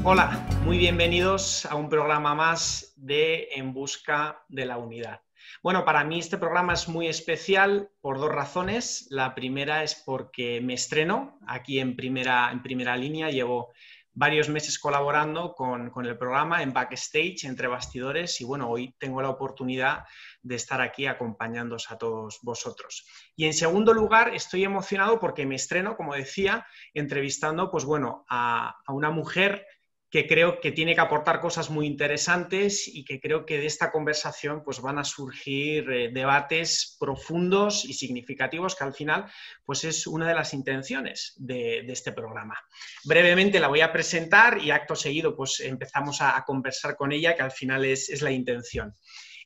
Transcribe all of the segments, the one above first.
Hola, muy bienvenidos a un programa más de En Busca de la Unidad. Bueno, para mí este programa es muy especial por dos razones. La primera es porque me estreno aquí en primera línea. Llevo varios meses colaborando con el programa en backstage, entre bastidores, y bueno, hoy tengo la oportunidad de estar aquí acompañándoos a todos vosotros. Y en segundo lugar, estoy emocionado porque me estreno, como decía, entrevistando pues bueno, a una mujer que creo que tiene que aportar cosas muy interesantes y que creo que de esta conversación pues van a surgir debates profundos y significativos que al final pues es una de las intenciones de este programa. Brevemente la voy a presentar y acto seguido pues empezamos a conversar con ella, que al final es la intención.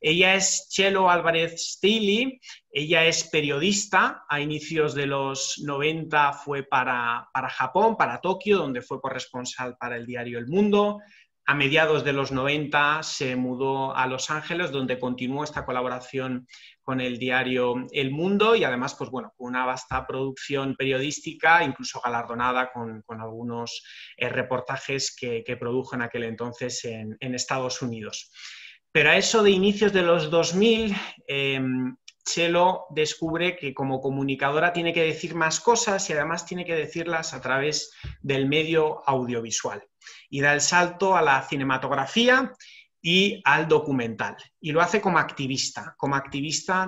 Ella es Txelo Álvarez Steily, ella es periodista, a inicios de los 90 fue para Japón, para Tokio, donde fue corresponsal para el diario El Mundo. A mediados de los 90 se mudó a Los Ángeles, donde continuó esta colaboración con el diario El Mundo y además, pues bueno, con una vasta producción periodística, incluso galardonada con algunos reportajes que produjo en aquel entonces en Estados Unidos. Pero a eso de inicios de los 2000, Txelo descubre que como comunicadora tiene que decir más cosas y además tiene que decirlas a través del medio audiovisual. Y da el salto a la cinematografía y al documental. Y lo hace como activista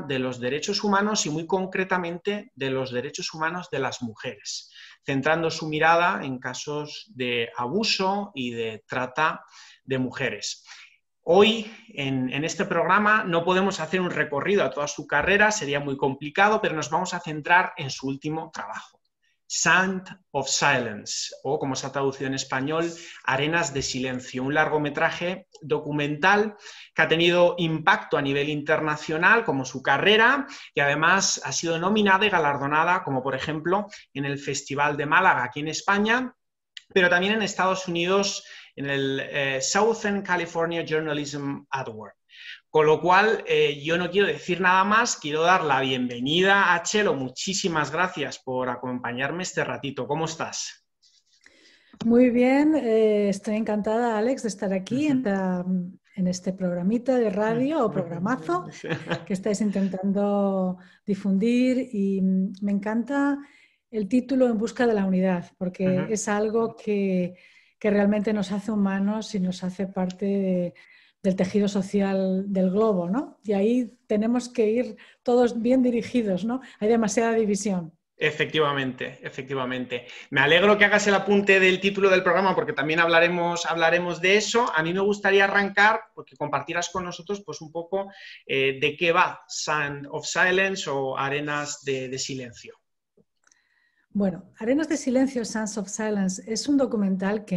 de los derechos humanos y muy concretamente de los derechos humanos de las mujeres, centrando su mirada en casos de abuso y de trata de mujeres. Hoy, en este programa, no podemos hacer un recorrido a toda su carrera, sería muy complicado, pero nos vamos a centrar en su último trabajo, Sand of Silence, o como se ha traducido en español, Arenas de Silencio, un largometraje documental que ha tenido impacto a nivel internacional, como su carrera, y además ha sido nominada y galardonada, como por ejemplo en el Festival de Málaga, aquí en España, pero también en Estados Unidos, en el Southern California Journalism Award. Con lo cual, yo no quiero decir nada más, quiero dar la bienvenida a Txelo. Muchísimas gracias por acompañarme este ratito. ¿Cómo estás? Muy bien, estoy encantada, Alex, de estar aquí en este programita de radio o programazo que estáis intentando difundir y me encanta el título En busca de la unidad, porque es algo que realmente nos hace humanos y nos hace parte del tejido social del globo, ¿no? Y ahí tenemos que ir todos bien dirigidos, ¿no? Hay demasiada división. Efectivamente, efectivamente. Me alegro que hagas el apunte del título del programa porque también hablaremos de eso. A mí me gustaría arrancar porque compartieras con nosotros pues un poco de qué va Sand of Silence o Arenas de Silencio. Bueno, Arenas de Silencio, Sands of Silence, es un documental que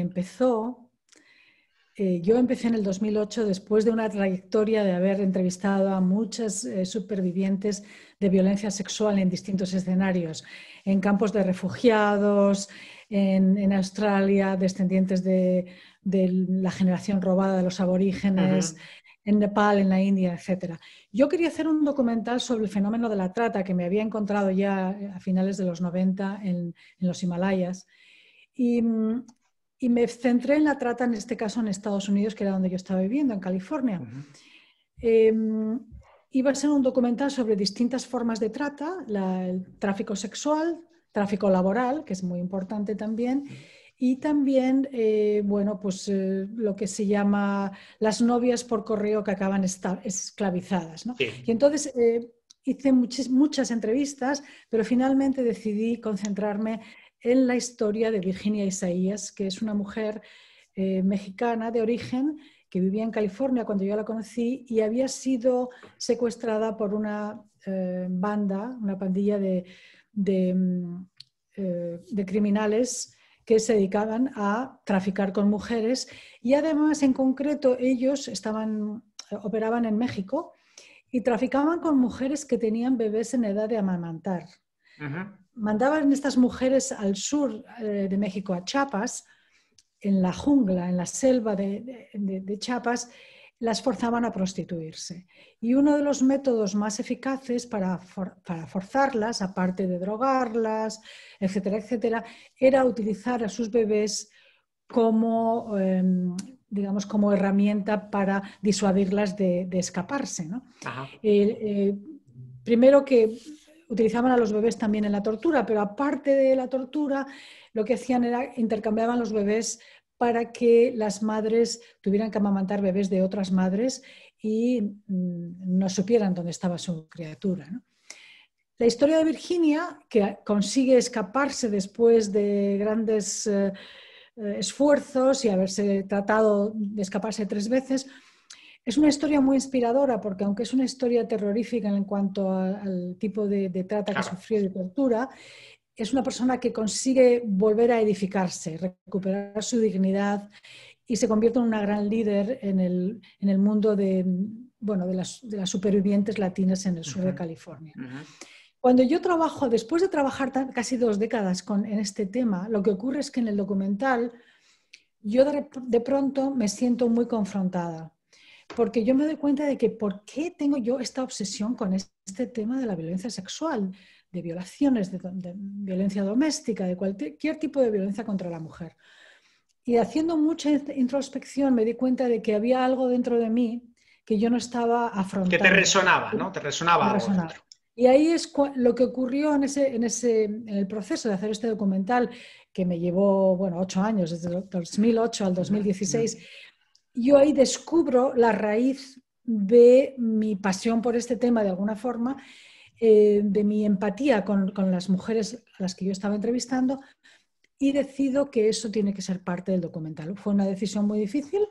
yo empecé en el 2008 después de una trayectoria de haber entrevistado a muchas supervivientes de violencia sexual en distintos escenarios, en campos de refugiados, en Australia, descendientes de la generación robada de los aborígenes, en Nepal, en la India, etc. Yo quería hacer un documental sobre el fenómeno de la trata que me había encontrado ya a finales de los 90 en los Himalayas. Y me centré en la trata, en este caso en Estados Unidos, que era donde yo estaba viviendo, en California. Iba a ser un documental sobre distintas formas de trata, el tráfico sexual, tráfico laboral, que es muy importante también, y también, bueno, pues lo que se llama las novias por correo que acaban esclavizadas, ¿no? Sí. Y entonces hice muchas entrevistas, pero finalmente decidí concentrarme en la historia de Virginia Isaías, que es una mujer mexicana de origen que vivía en California cuando yo la conocí y había sido secuestrada por una banda, una pandilla de criminales que se dedicaban a traficar con mujeres y además en concreto ellos operaban en México y traficaban con mujeres que tenían bebés en edad de amamantar. Mandaban estas mujeres al sur de México, a Chiapas, en la jungla, en la selva de Chiapas, las forzaban a prostituirse. Y uno de los métodos más eficaces para forzarlas, aparte de drogarlas, etcétera, etcétera, era utilizar a sus bebés como, digamos, como herramienta para disuadirlas de escaparse, ¿no? Primero que utilizaban a los bebés también en la tortura, pero aparte de la tortura, lo que hacían era intercambiaban los bebés para que las madres tuvieran que amamantar bebés de otras madres y no supieran dónde estaba su criatura, ¿no? La historia de Virginia, que consigue escaparse después de grandes esfuerzos y haberse tratado de escaparse 3 veces, es una historia muy inspiradora porque aunque es una historia terrorífica en cuanto al tipo de trata que sufrió y de tortura, es una persona que consigue volver a edificarse, recuperar su dignidad y se convierte en una gran líder en el mundo de las supervivientes latinas en el sur de California. Cuando yo trabajo, después de trabajar casi 2 décadas en este tema, lo que ocurre es que en el documental yo de pronto me siento muy confrontada, porque yo me doy cuenta de que ¿por qué tengo yo esta obsesión con este tema de la violencia sexual, de violaciones, de violencia doméstica, de cualquier tipo de violencia contra la mujer? Y haciendo mucha introspección me di cuenta de que había algo dentro de mí que yo no estaba afrontando. Que te resonaba, ¿no? Te resonaba algo dentro. Y ahí es lo que ocurrió en el proceso de hacer este documental, que me llevó 8 años, desde el 2008 al 2016. Yo ahí descubro la raíz de mi pasión por este tema, de alguna forma, de mi empatía con las mujeres a las que yo estaba entrevistando, y decido que eso tiene que ser parte del documental. Fue una decisión muy difícil,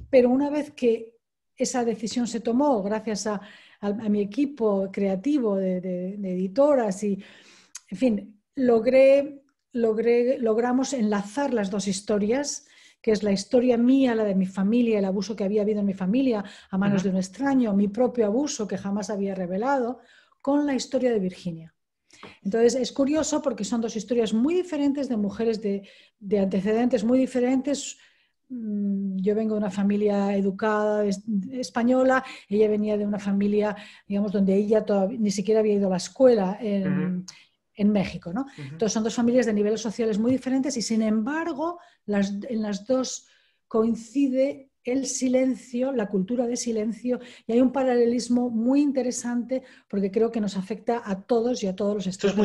pero una vez que esa decisión se tomó, gracias a mi equipo creativo de editoras y, en fin, logramos enlazar las 2 historias, que es la historia mía, la de mi familia, el abuso que había habido en mi familia a manos de un extraño, mi propio abuso que jamás había revelado, con la historia de Virginia. Entonces es curioso porque son 2 historias muy diferentes de mujeres de antecedentes muy diferentes. Yo vengo de una familia educada española, ella venía de una familia, digamos, donde ella ni siquiera había ido a la escuela en México, ¿no? Entonces son 2 familias de niveles sociales muy diferentes y sin embargo en las 2 coincide el silencio, la cultura de silencio, y hay un paralelismo muy interesante porque creo que nos afecta a todos y a todos los estratos.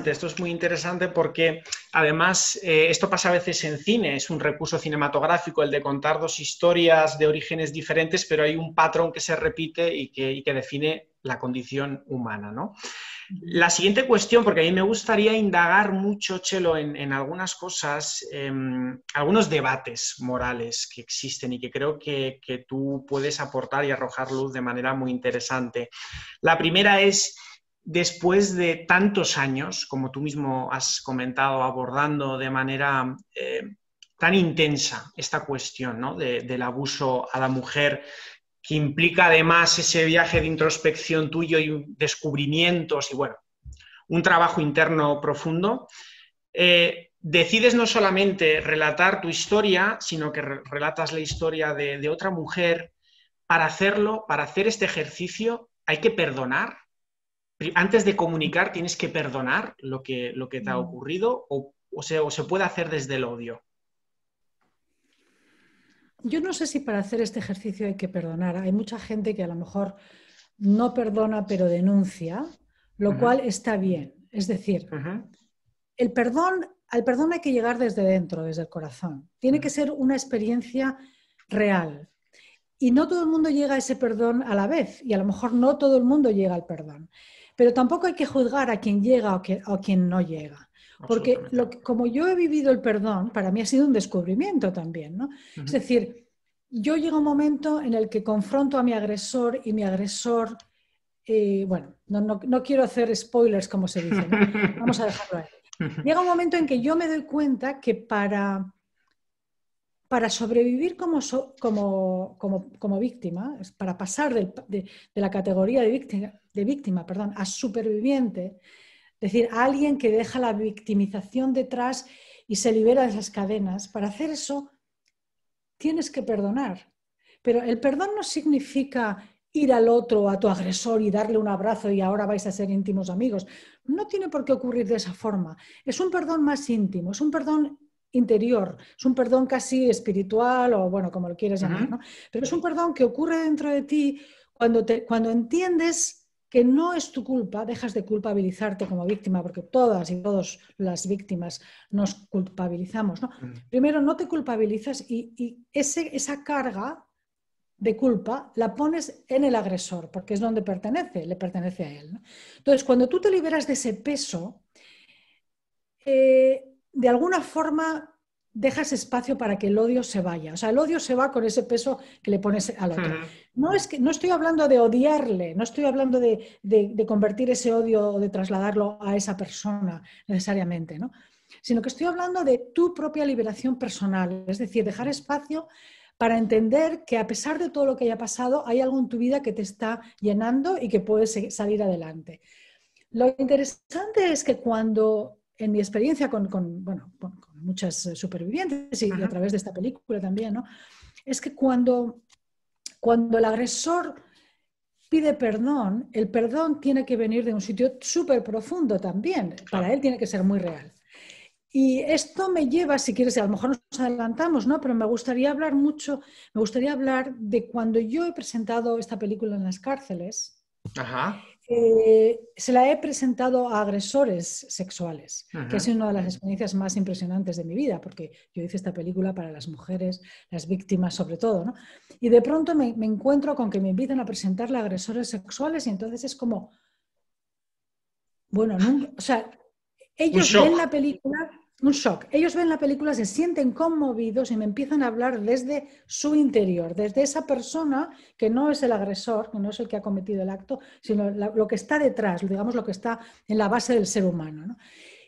Esto es muy interesante porque además esto pasa a veces en cine, es un recurso cinematográfico el de contar 2 historias de orígenes diferentes, pero hay un patrón que se repite y que define la condición humana, ¿no? La siguiente cuestión, porque a mí me gustaría indagar mucho, Txelo, en algunas cosas, algunos debates morales que existen y que creo que tú puedes aportar y arrojar luz de manera muy interesante. La primera es, después de tantos años, como tú mismo has comentado, abordando de manera tan intensa esta cuestión, ¿no? del abuso a la mujer, que implica además ese viaje de introspección tuyo y descubrimientos y, bueno, un trabajo interno profundo, decides no solamente relatar tu historia, sino que relatas la historia de otra mujer. Para hacerlo, para hacer este ejercicio, hay que perdonar. Antes de comunicar, tienes que perdonar lo que te ha ocurrido o se puede hacer desde el odio. Yo no sé si para hacer este ejercicio hay que perdonar. Hay mucha gente que a lo mejor no perdona pero denuncia, lo cual está bien. Es decir, al perdón hay que llegar desde dentro, desde el corazón. Tiene que ser una experiencia real. Y no todo el mundo llega a ese perdón a la vez. Y a lo mejor no todo el mundo llega al perdón. Pero tampoco hay que juzgar a quien llega o a quien no llega. Porque como yo he vivido el perdón, para mí ha sido un descubrimiento también, ¿no? Es decir, yo llego a un momento en el que confronto a mi agresor y mi agresor, no quiero hacer spoilers como se dice, ¿no? Vamos a dejarlo ahí. Llega un momento en que yo me doy cuenta que para sobrevivir como víctima, para pasar de la categoría de víctima a superviviente, es decir, a alguien que deja la victimización detrás y se libera de esas cadenas. Para hacer eso, tienes que perdonar. Pero el perdón no significa ir al otro, a tu agresor, y darle un abrazo y ahora vais a ser íntimos amigos. No tiene por qué ocurrir de esa forma. Es un perdón más íntimo, es un perdón interior, es un perdón casi espiritual o bueno, como lo quieras llamar, ¿no? Pero es un perdón que ocurre dentro de ti cuando entiendes que no es tu culpa, dejas de culpabilizarte como víctima, porque todas y todos las víctimas nos culpabilizamos, ¿no? Primero, no te culpabilizas y esa carga de culpa la pones en el agresor, porque es donde le pertenece a él, ¿no? Entonces, cuando tú te liberas de ese peso, de alguna forma dejas espacio para que el odio se vaya. O sea, el odio se va con ese peso que le pones al otro. No estoy hablando de odiarle, no estoy hablando de convertir ese odio o de trasladarlo a esa persona necesariamente, ¿no? Sino que estoy hablando de tu propia liberación personal, es decir, dejar espacio para entender que a pesar de todo lo que haya pasado, hay algo en tu vida que te está llenando y que puedes salir adelante. Lo interesante es que cuando, en mi experiencia con muchas supervivientes y a través de esta película también, ¿no? Es que cuando el agresor pide perdón, el perdón tiene que venir de un sitio súper profundo también. Para él tiene que ser muy real. Y esto me lleva, si quieres, a lo mejor nos adelantamos, ¿no? Pero me gustaría hablar de cuando yo he presentado esta película en las cárceles. Se la he presentado a agresores sexuales, que ha sido una de las experiencias más impresionantes de mi vida, porque yo hice esta película para las mujeres, las víctimas sobre todo, ¿no? Y de pronto me encuentro con que me invitan a presentarle a agresores sexuales y entonces es como, bueno, nunca, o sea, ellos ven la película, un shock. Ellos ven la película, se sienten conmovidos y me empiezan a hablar desde su interior, desde esa persona que no es el agresor, que no es el que ha cometido el acto, sino lo que está detrás, digamos, lo que está en la base del ser humano, ¿no?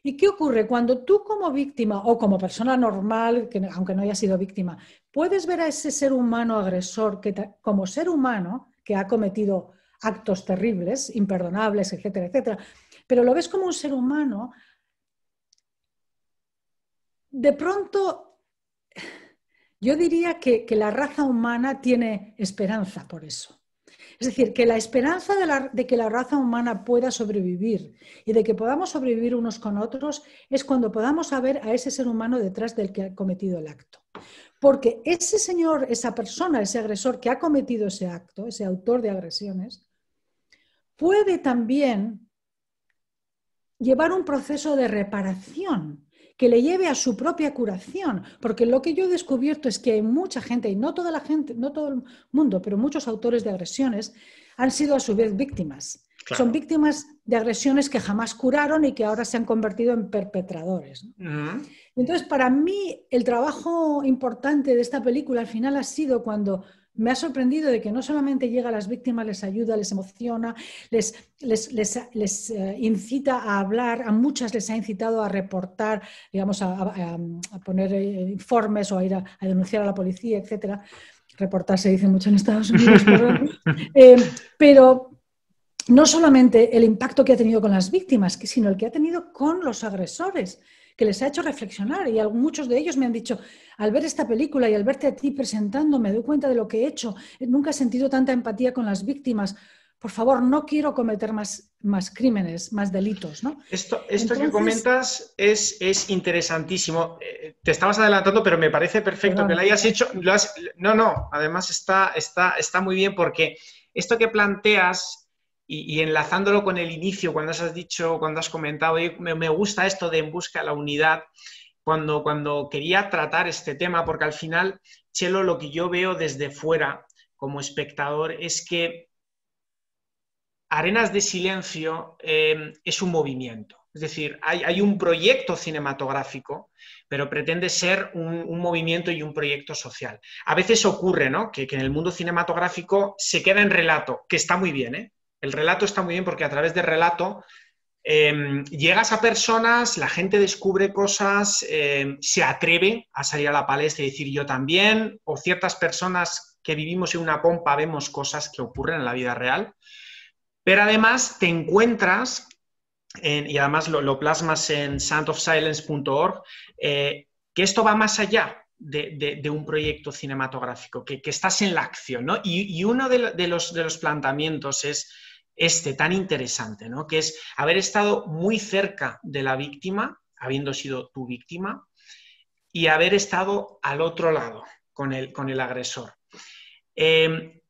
¿Y qué ocurre? Cuando tú como víctima o como persona normal, aunque no haya sido víctima, puedes ver a ese ser humano agresor como ser humano que ha cometido actos terribles, imperdonables, etcétera, etcétera, pero lo ves como un ser humano. De pronto, yo diría que la raza humana tiene esperanza por eso. Es decir, que la esperanza de que la raza humana pueda sobrevivir y de que podamos sobrevivir unos con otros es cuando podamos ver a ese ser humano detrás del que ha cometido el acto. Porque ese señor, esa persona, ese agresor que ha cometido ese acto, ese autor de agresiones, puede también llevar un proceso de reparación que le lleve a su propia curación, porque lo que yo he descubierto es que hay mucha gente, y no toda la gente, no todo el mundo, pero muchos autores de agresiones han sido a su vez víctimas. Claro. Son víctimas de agresiones que jamás curaron y que ahora se han convertido en perpetradores. Entonces, para mí, el trabajo importante de esta película al final ha sido cuando me ha sorprendido de que no solamente llega a las víctimas, les ayuda, les emociona, les incita a hablar, a muchas les ha incitado a reportar, digamos, a poner informes o a ir a denunciar a la policía, etcétera. Reportar se dice mucho en Estados Unidos, perdón. Pero no solamente el impacto que ha tenido con las víctimas, sino el que ha tenido con los agresores, que les ha hecho reflexionar, y muchos de ellos me han dicho, al ver esta película y al verte a ti presentando, me doy cuenta de lo que he hecho, nunca he sentido tanta empatía con las víctimas, por favor, no quiero cometer más crímenes, más delitos, ¿no? Esto entonces, que comentas es interesantísimo. Te estabas adelantando, pero me parece perfecto que lo hayas hecho. No, además está muy bien porque esto que planteas... Y enlazándolo con el inicio, cuando has comentado, me gusta esto de En busca de la unidad, cuando quería tratar este tema, porque al final, Chelo, lo que yo veo desde fuera como espectador es que Arenas de Silencio es un movimiento. Es decir, hay un proyecto cinematográfico, pero pretende ser un movimiento y un proyecto social. A veces ocurre, ¿no?, que en el mundo cinematográfico se queda en relato, que está muy bien, ¿eh? El relato está muy bien porque a través del relato llegas a personas, la gente descubre cosas, se atreve a salir a la palestra y decir yo también, o ciertas personas que vivimos en una pompa vemos cosas que ocurren en la vida real, pero además te encuentras, y además lo plasmas en soundofsilence.org, que esto va más allá de un proyecto cinematográfico, que estás en la acción, ¿no? Y uno de los planteamientos es tan interesante, ¿no?, que es haber estado muy cerca de la víctima, habiendo sido tu víctima, y haber estado al otro lado con el agresor.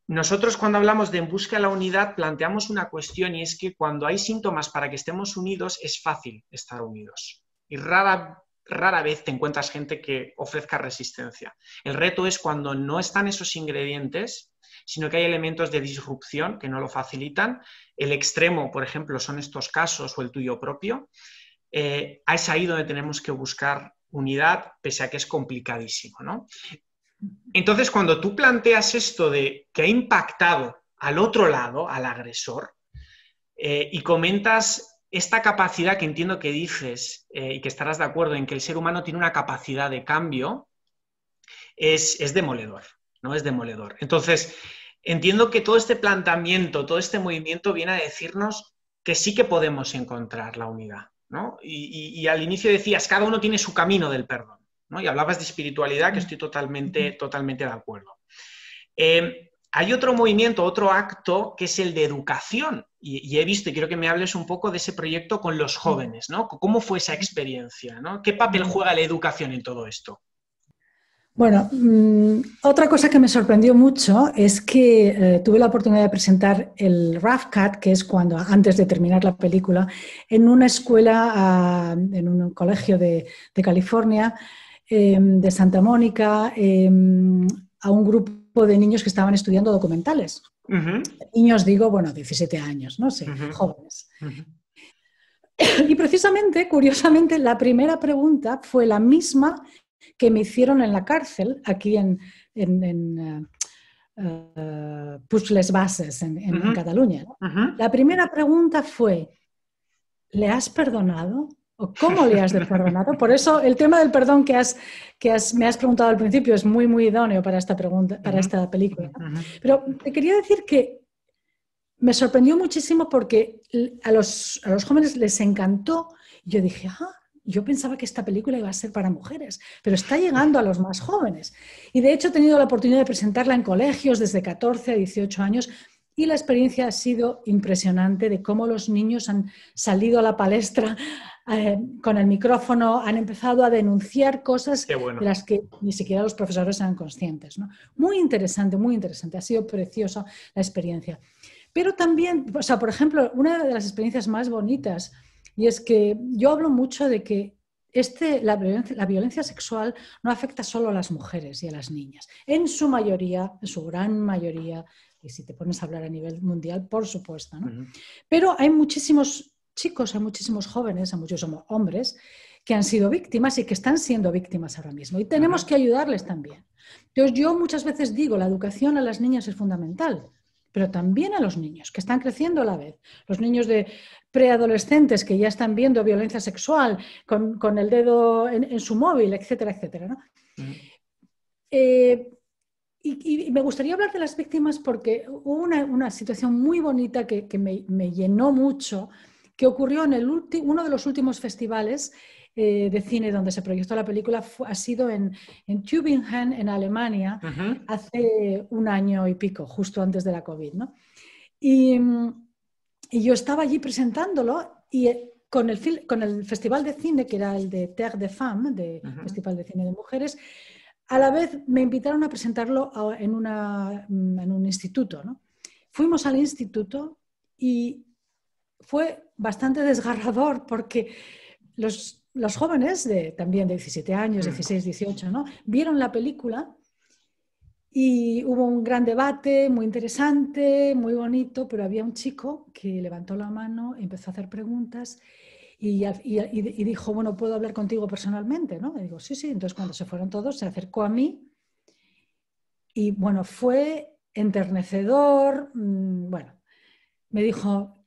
Nosotros cuando hablamos de En busca de la unidad planteamos una cuestión y es que cuando hay síntomas para que estemos unidos es fácil estar unidos y rara vez te encuentras gente que ofrezca resistencia. El reto es cuando no están esos ingredientes, sino que hay elementos de disrupción que no lo facilitan. El extremo, por ejemplo, son estos casos o el tuyo propio. Es ahí donde tenemos que buscar unidad, pese a que es complicadísimo, ¿no? Entonces, cuando tú planteas esto de que ha impactado al otro lado, al agresor, y comentas esta capacidad que entiendo que dices y que estarás de acuerdo en que el ser humano tiene una capacidad de cambio, es demoledor, ¿no? Es demoledor. Entonces, entiendo que todo este planteamiento, todo este movimiento viene a decirnos que sí que podemos encontrar la unidad, ¿no? Y al inicio decías, cada uno tiene su camino del perdón, ¿no? Y hablabas de espiritualidad, que estoy totalmente de acuerdo. Hay otro movimiento, otro acto, que es el de educación. Y he visto, y quiero que me hables un poco de ese proyecto con los jóvenes, ¿no? ¿Cómo fue esa experiencia, ¿no? ¿Qué papel juega la educación en todo esto? Bueno, otra cosa que me sorprendió mucho es que tuve la oportunidad de presentar el Rough Cut, que es cuando, antes de terminar la película, en una escuela, en un colegio de California, de Santa Mónica, a un grupo de niños que estaban estudiando documentales. Niños, digo, bueno, 17 años, no sé, jóvenes. Y precisamente, curiosamente, la primera pregunta fue la misma que me hicieron en la cárcel, aquí en Puig-les Basses, en Cataluña, ¿no? La primera pregunta fue, ¿le has perdonado? ¿O cómo le has perdonado? Por eso el tema del perdón que me has preguntado al principio es muy, muy idóneo para esta pregunta, para esta película, ¿no? Pero te quería decir que me sorprendió muchísimo porque a los jóvenes les encantó. Yo dije, yo pensaba que esta película iba a ser para mujeres, pero está llegando a los más jóvenes. Y de hecho he tenido la oportunidad de presentarla en colegios desde 14 a 18 años y la experiencia ha sido impresionante de cómo los niños han salido a la palestra con el micrófono, han empezado a denunciar cosas de las que ni siquiera los profesores eran conscientes, ¿no? Muy interesante, ha sido preciosa la experiencia. Pero también, o sea, por ejemplo, una de las experiencias más bonitas, y es que yo hablo mucho de que la violencia sexual no afecta solo a las mujeres y a las niñas. En su mayoría, en su gran mayoría, y si te pones a hablar a nivel mundial, por supuesto, ¿no? Pero hay muchísimos chicos, hay muchísimos jóvenes, hay muchísimos hombres que han sido víctimas y que están siendo víctimas ahora mismo. Y tenemos que ayudarles también. Entonces, yo muchas veces digo, la educación a las niñas es fundamental, pero también a los niños que están creciendo a la vez. Los niños de preadolescentes que ya están viendo violencia sexual con el dedo en su móvil, etcétera, etcétera, ¿no? Y me gustaría hablar de las víctimas porque hubo una situación muy bonita que me llenó mucho, que ocurrió en uno de los últimos festivales de cine donde se proyectó la película, ha sido en Tübingen, en Alemania, hace un año y pico, justo antes de la COVID, ¿no? Y yo estaba allí presentándolo y con el festival de cine, que era el de Terre des Femmes, Festival de Cine de Mujeres, a la vez me invitaron a presentarlo en un instituto, ¿no? Fuimos al instituto y fue bastante desgarrador porque los jóvenes, también de 17 años, 16, 18, ¿no? Vieron la película y hubo un gran debate muy interesante, muy bonito, pero había un chico que levantó la mano, empezó a hacer preguntas y dijo, bueno, ¿puedo hablar contigo personalmente? ¿No? Y digo, sí, sí. Entonces, cuando se fueron todos, se acercó a mí y, bueno, fue enternecedor. Bueno, me dijo,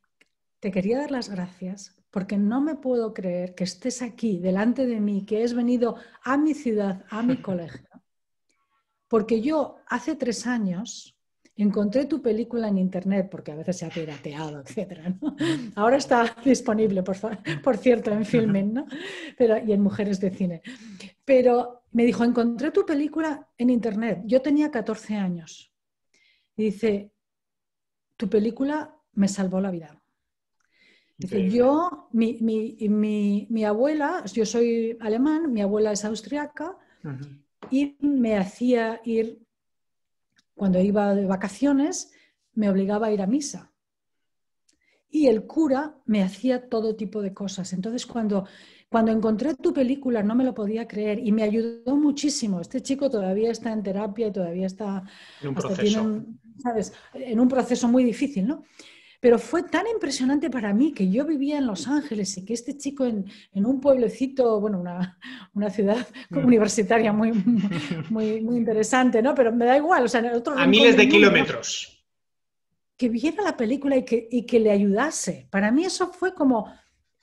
te quería dar las gracias porque no me puedo creer que estés aquí delante de mí, que has venido a mi ciudad, a mi colegio, porque yo hace 3 años encontré tu película en internet, porque a veces se ha pirateado, etcétera, ¿no? Ahora está disponible, por cierto, en Filmin, ¿no? Y en Mujeres de Cine. Pero me dijo, encontré tu película en internet. Yo tenía 14 años. Y dice, tu película me salvó la vida. Dice, mi abuela, yo soy alemán, mi abuela es austriaca, Ujú. y me hacía ir, cuando iba de vacaciones, me obligaba a ir a misa. Y el cura me hacía todo tipo de cosas. Entonces, cuando encontré tu película, no me lo podía creer y me ayudó muchísimo. Este chico todavía está en terapia y todavía está, En un hasta proceso. tienen, ¿sabes?, en un proceso muy difícil, ¿no? Pero fue tan impresionante para mí que yo vivía en Los Ángeles y que este chico en un pueblecito, bueno, una ciudad universitaria muy, muy, muy interesante, ¿no? Pero me da igual, o sea, en el otro A rincón miles del de mundo, kilómetros. que viera la película y que le ayudase. Para mí eso fue como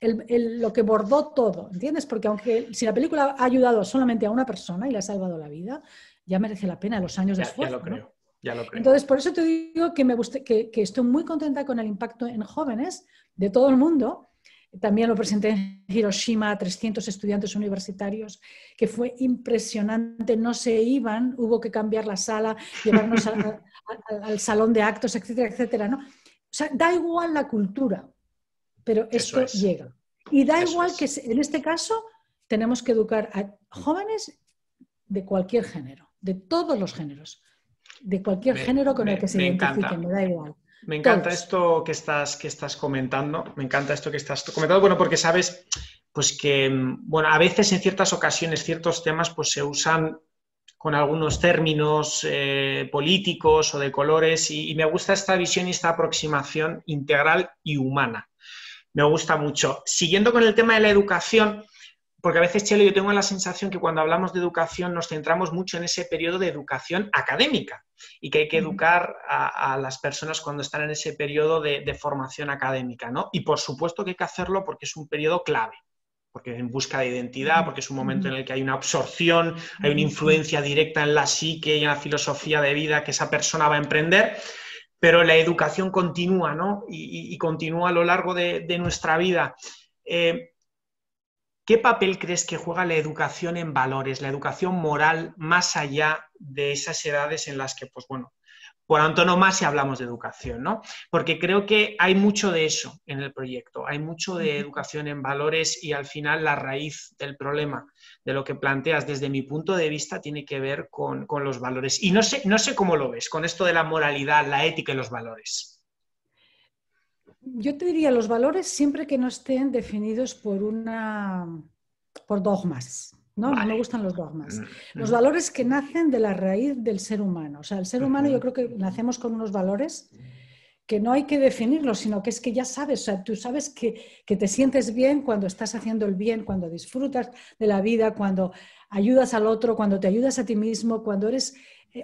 lo que bordó todo, ¿entiendes? Porque aunque si la película ha ayudado solamente a una persona y le ha salvado la vida, ya merece la pena los años de Ya esfuerzo, lo ¿no? creo, ya lo creo. Entonces, por eso te digo que me gusta, que estoy muy contenta con el impacto en jóvenes de todo el mundo. También lo presenté en Hiroshima a 300 estudiantes universitarios, que fue impresionante, no se iban, hubo que cambiar la sala, llevarnos al salón de actos, etcétera, etcétera, ¿no? O sea, da igual la cultura, pero Eso esto es, llega. Y da eso igual que es. en este caso tenemos que educar a jóvenes de cualquier género, de todos los géneros, de cualquier género con el que se Me identifiquen, encanta. me da igual. Me encanta Todos. esto que estás comentando. Me encanta esto que estás comentando. Bueno, porque sabes, pues que, bueno, a veces en ciertas ocasiones ciertos temas pues se usan con algunos términos políticos o de colores y me gusta esta visión y esta aproximación integral y humana. Me gusta mucho. Siguiendo con el tema de la educación, porque a veces, Chelo, yo tengo la sensación que cuando hablamos de educación nos centramos mucho en ese periodo de educación académica y que hay que educar a las personas cuando están en ese periodo de formación académica, ¿no? Y por supuesto que hay que hacerlo porque es un periodo clave, porque en busca de identidad, porque es un momento en el que hay una absorción, hay una influencia directa en la psique y en la filosofía de vida que esa persona va a emprender, pero la educación continúa, ¿no? Y continúa a lo largo de nuestra vida. ¿Qué papel crees que juega la educación en valores, la educación moral, más allá de esas edades en las que, pues bueno, por antonomasia hablamos de educación, ¿no? Porque creo que hay mucho de eso en el proyecto, hay mucho de educación en valores y al final la raíz del problema de lo que planteas desde mi punto de vista tiene que ver con los valores. Y no sé cómo lo ves con esto de la moralidad, la ética y los valores. Yo te diría los valores siempre que no estén definidos por dogmas. ¿No? No me Vale. gustan los dogmas. Los valores que nacen de la raíz del ser humano. O sea, el ser humano yo creo que nacemos con unos valores que no hay que definirlos, sino que es que ya sabes, o sea, tú sabes que te sientes bien cuando estás haciendo el bien, cuando disfrutas de la vida, cuando ayudas al otro, cuando te ayudas a ti mismo, cuando eres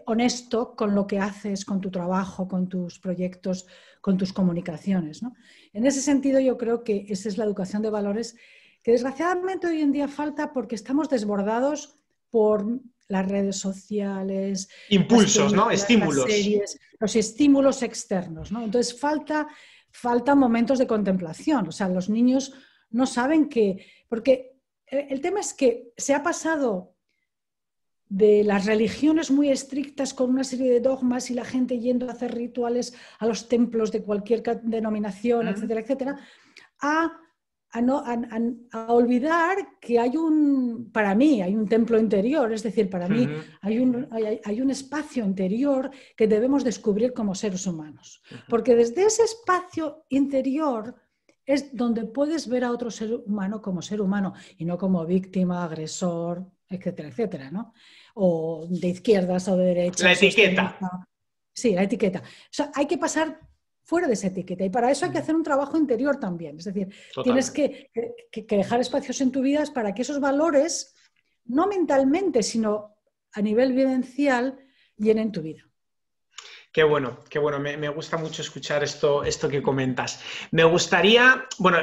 honesto con lo que haces, con tu trabajo, con tus proyectos, con tus comunicaciones, ¿no? En ese sentido, yo creo que esa es la educación de valores que desgraciadamente hoy en día falta porque estamos desbordados por las redes sociales, las Impulsos, ¿no? películas, las Estímulos. series, los estímulos externos, ¿no? Entonces falta momentos de contemplación. O sea, los niños no saben porque el tema es que se ha pasado de las religiones muy estrictas con una serie de dogmas y la gente yendo a hacer rituales a los templos de cualquier denominación, etcétera, etcétera, a olvidar que para mí, hay un templo interior, es decir, para mí hay un espacio interior que debemos descubrir como seres humanos. Porque desde ese espacio interior es donde puedes ver a otro ser humano como ser humano y no como víctima, agresor, etcétera, etcétera, ¿no? O de izquierdas o de La derechas, etiqueta. extremista. Sí, la etiqueta. O sea, hay que pasar fuera de esa etiqueta y para eso hay que hacer un trabajo interior también. Es decir, tienes Totalmente. que dejar espacios en tu vida para que esos valores, no mentalmente, sino a nivel vivencial, llenen tu vida. Qué bueno, me gusta mucho escuchar esto que comentas. Me gustaría, bueno,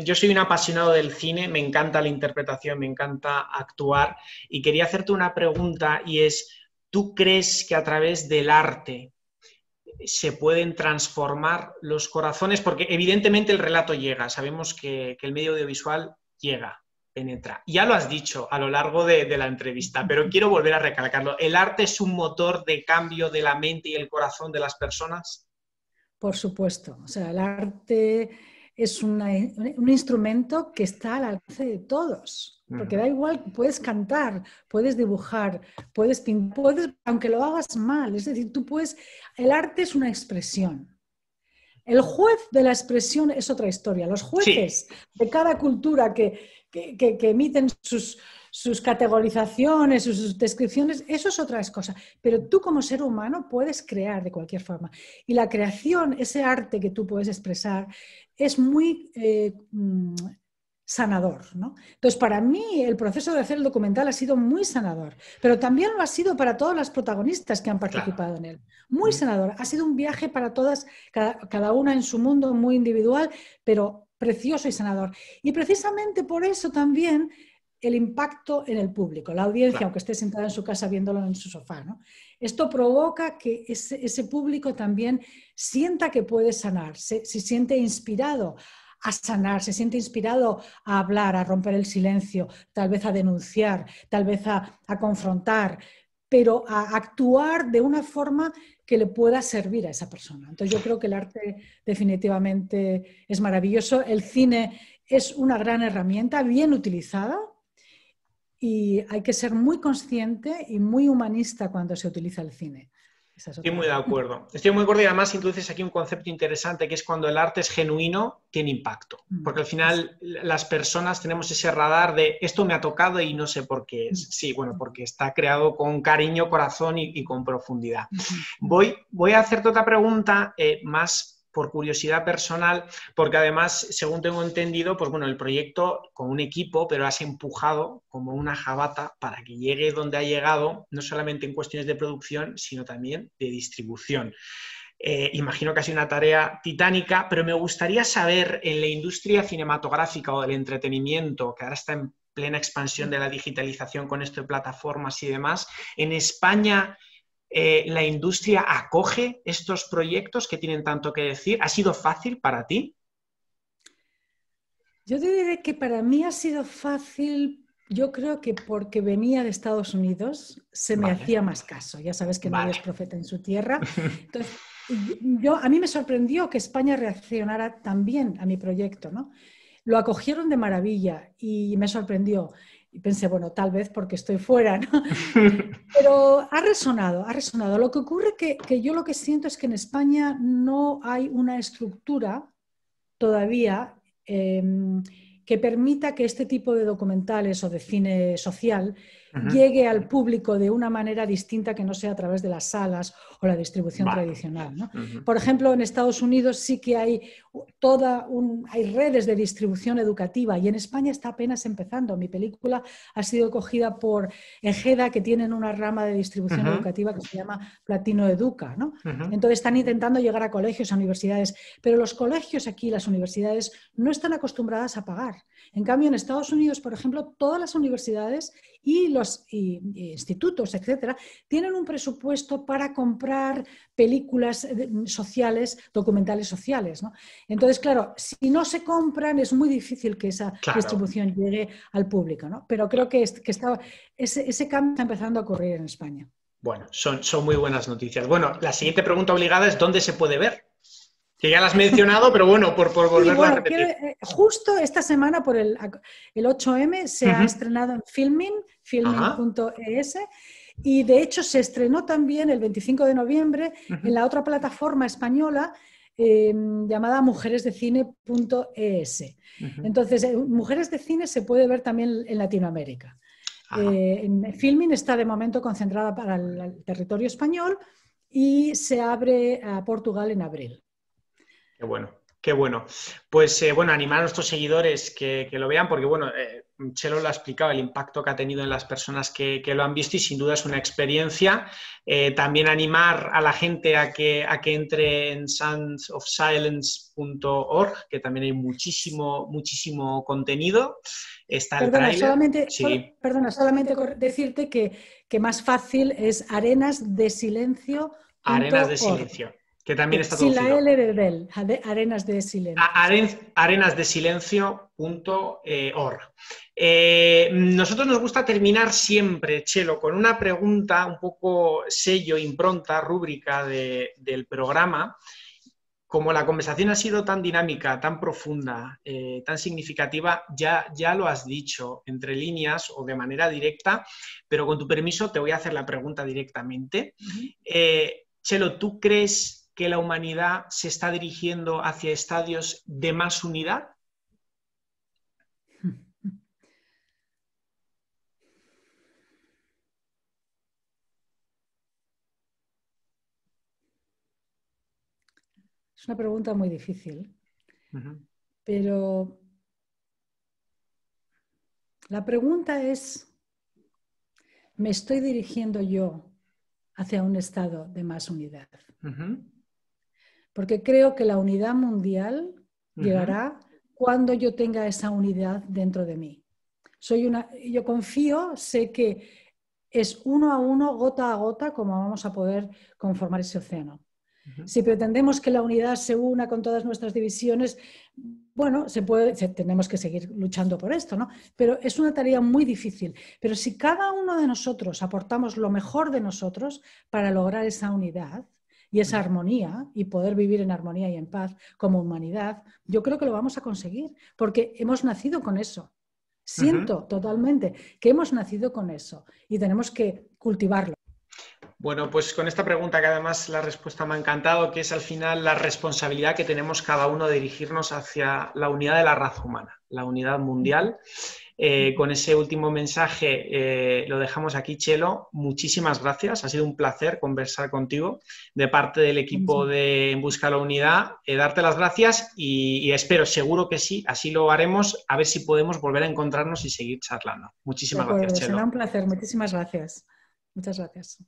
yo soy un apasionado del cine, me encanta la interpretación, me encanta actuar y quería hacerte una pregunta y es, ¿tú crees que a través del arte se pueden transformar los corazones? Porque evidentemente el relato llega, sabemos que el medio audiovisual llega, penetra. Ya lo has dicho a lo largo de la entrevista, pero quiero volver a recalcarlo. ¿El arte es un motor de cambio de la mente y el corazón de las personas? Por supuesto. O sea, el arte es un instrumento que está al alcance de todos. Porque da igual, puedes cantar, puedes dibujar, puedes pintar, aunque lo hagas mal. Es decir, el arte es una expresión. El juez de la expresión es otra historia. Los jueces de cada cultura que emiten sus categorizaciones, sus descripciones, eso es otra cosa. Pero tú como ser humano puedes crear de cualquier forma. Y la creación, ese arte que tú puedes expresar, es muy sanador, ¿no? Entonces, para mí, el proceso de hacer el documental ha sido muy sanador, pero también lo ha sido para todas las protagonistas que han participado en él. Muy sanador. Ha sido un viaje para todas, cada una en su mundo, muy individual, pero precioso y sanador. Y precisamente por eso también el impacto en el público, la audiencia, aunque esté sentada en su casa viéndolo en su sofá, ¿no? Esto provoca que ese público también sienta que puede sanar, se siente inspirado a sanar, se siente inspirado a hablar, a romper el silencio, tal vez a denunciar, tal vez a confrontar, pero a actuar de una forma que le pueda servir a esa persona. Entonces yo creo que el arte definitivamente es maravilloso. El cine es una gran herramienta, bien utilizada, y hay que ser muy consciente y muy humanista cuando se utiliza el cine. Estoy muy de acuerdo. Estoy muy de acuerdo y además introduces aquí un concepto interesante que es cuando el arte es genuino, tiene impacto. Porque al final las personas tenemos ese radar de esto me ha tocado y no sé por qué es. Sí, bueno, porque está creado con cariño, corazón y con profundidad. Voy a hacerte otra pregunta más por curiosidad personal, porque además, según tengo entendido, pues bueno, el proyecto con un equipo, pero has empujado como una jabata para que llegue donde ha llegado, no solamente en cuestiones de producción, sino también de distribución. Imagino que ha sido una tarea titánica, pero me gustaría saber, en la industria cinematográfica o del entretenimiento, que ahora está en plena expansión de la digitalización con esto de plataformas y demás, en España... ¿la industria acoge estos proyectos que tienen tanto que decir? ¿Ha sido fácil para ti? Yo te diré que para mí ha sido fácil, yo creo que porque venía de Estados Unidos se me hacía más caso. Ya sabes que nadie es profeta en su tierra. Entonces, a mí me sorprendió que España reaccionara tan bien a mi proyecto, ¿no? Lo acogieron de maravilla y me sorprendió. Y pensé, bueno, tal vez porque estoy fuera, ¿no? Pero ha resonado, ha resonado. Lo que ocurre que yo lo que siento es que en España no hay una estructura todavía que permita que este tipo de documentales o de cine social llegue al público de una manera distinta que no sea a través de las salas o la distribución tradicional, ¿no? Por ejemplo, en Estados Unidos sí que hay hay redes de distribución educativa y en España está apenas empezando. Mi película ha sido cogida por Egeda, que tienen una rama de distribución educativa que se llama Platino Educa, ¿no? Entonces están intentando llegar a colegios, a universidades, pero los colegios aquí, las universidades, no están acostumbradas a pagar. En cambio, en Estados Unidos, por ejemplo, todas las universidades y los institutos, etcétera, tienen un presupuesto para comprar películas sociales, documentales sociales, ¿no? Entonces, claro, si no se compran es muy difícil que esa distribución llegue al público, ¿no? Pero creo que ese cambio está empezando a ocurrir en España. Bueno, son muy buenas noticias. Bueno, la siguiente pregunta obligada es ¿dónde se puede ver? Que ya la has mencionado, pero bueno, por volverlo a repetir. Justo esta semana, por el 8M, se ha estrenado en filming.es, y de hecho se estrenó también el 25 de noviembre en la otra plataforma española llamada mujeresdecine.es. Entonces, Mujeres de Cine se puede ver también en Latinoamérica. En Filming está de momento concentrada para el territorio español y se abre a Portugal en abril. Qué bueno, qué bueno. Pues bueno, animar a nuestros seguidores que lo vean, porque bueno, Txelo lo ha explicado, el impacto que ha tenido en las personas que lo han visto y sin duda es una experiencia. También animar a la gente a que entre en soundsofsilence.org, que también hay muchísimo contenido. Está el tráiler. Solamente decirte que más fácil es arenasdesilencio.org. Arenas de Silencio. Que también está traducido. Sin la L de Del, Arenas de Silencio. Arenasdesilencio.org. Nosotros nos gusta terminar siempre, Txelo, con una pregunta un poco sello, impronta, rúbrica del programa. como la conversación ha sido tan dinámica, tan profunda, tan significativa, ya lo has dicho entre líneas o de manera directa, pero con tu permiso te voy a hacer la pregunta directamente. Txelo, ¿tú crees que la humanidad se está dirigiendo hacia estadios de más unidad? Es una pregunta muy difícil, pero la pregunta es, ¿me estoy dirigiendo yo hacia un estado de más unidad? Porque creo que la unidad mundial llegará cuando yo tenga esa unidad dentro de mí. Yo confío, sé que es uno a uno, gota a gota, como vamos a poder conformar ese océano. Si pretendemos que la unidad se una con todas nuestras divisiones, bueno, tenemos que seguir luchando por esto, ¿no? Pero es una tarea muy difícil. Pero si cada uno de nosotros aportamos lo mejor de nosotros para lograr esa unidad y esa armonía y poder vivir en armonía y en paz como humanidad, yo creo que lo vamos a conseguir, porque hemos nacido con eso. Siento totalmente que hemos nacido con eso y tenemos que cultivarlo. Bueno, pues con esta pregunta, que además la respuesta me ha encantado, que es al final la responsabilidad que tenemos cada uno de dirigirnos hacia la unidad de la raza humana, la unidad mundial. Con ese último mensaje lo dejamos aquí, Txelo. Muchísimas gracias, ha sido un placer conversar contigo de parte del equipo de En Busca de la Unidad. Darte las gracias y espero, seguro que sí, así lo haremos, a ver si podemos volver a encontrarnos y seguir charlando. Muchísimas gracias, Txelo. Será un placer, muchísimas gracias. Muchas gracias.